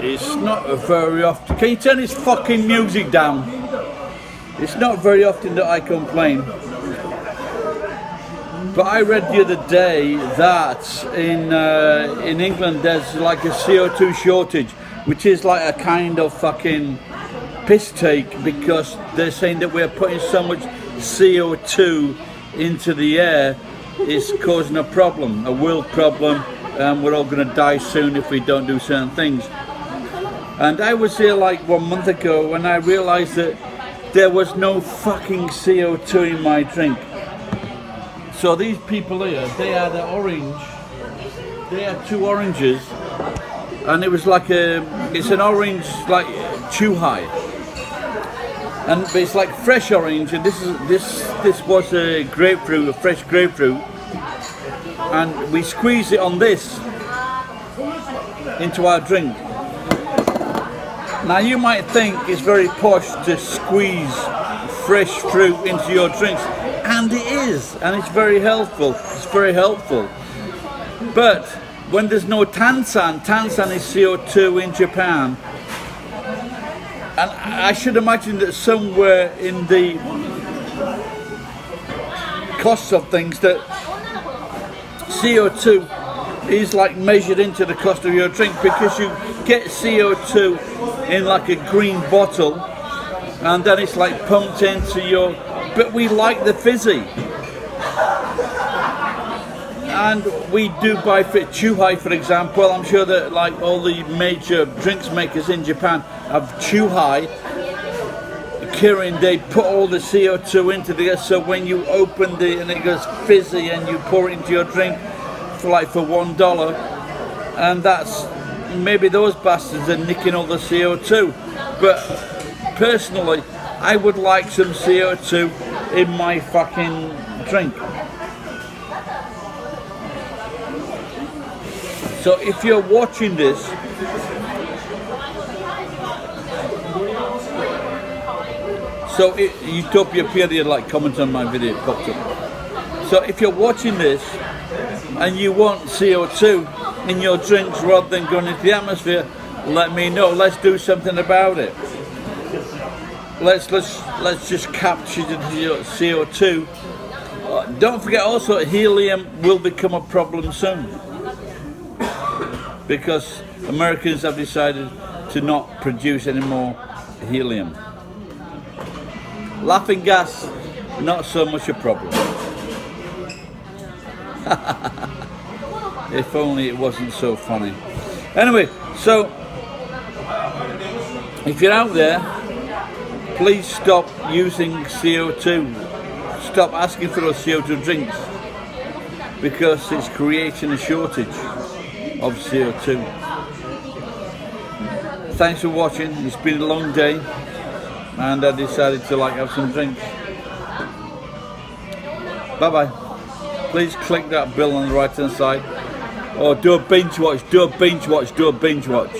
It's not very often. Can you turn this fucking music down? It's not very often that I complain. But I read the other day that in England there's like a CO2 shortage, which is like a kind of fucking piss take, because they're saying that we're putting so much CO2 into the air, it's causing a problem, a world problem, and we're all going to die soon if we don't do certain things. And I was here like 1 month ago when I realized that there was no fucking CO2 in my drink. So these people here, they had an orange, they had 2 oranges, and it was like it's an orange like chew high, and it's like fresh orange, and this was a grapefruit, a fresh grapefruit, and we squeeze it on this into our drink. Now you might think it's very posh to squeeze fresh fruit into your drinks, and it is, and it's very helpful. It's very helpful. But when there's no tansan is CO2 in Japan, and I should imagine that somewhere in the costs of things that CO2 is like measured into the cost of your drink, because you get CO2 in like a green bottle, and then it's like pumped into your, but we like the fizzy, and we do buy Chuhai, for example. I'm sure that like all the major drinks makers in Japan have Chuhai. Kirin, they put all the CO2 into there, so when you open and it goes fizzy, and you pour it into your drink for $1, and that's, maybe those bastards are nicking all the CO2. But personally, I would like some CO2 in my fucking drink. So if you're watching this, so Utopia Period, like, comment on my video, it popped up. So if you're watching this and you want CO2 in your drinks rather than going into the atmosphere, let me know. Let's do something about it. Let's just capture the CO2. Don't forget also, helium will become a problem soon, because Americans have decided to not produce any more helium. Laughing gas, not so much a problem. If only it wasn't so funny. Anyway, so if you're out there, please stop using CO2. Stop asking for those CO2 drinks, because it's creating a shortage of CO2. Thanks for watching. It's been a long day, and I decided to have some drinks. Bye bye. Please click that bell on the right hand side, or do a binge watch, do a binge watch, do a binge watch.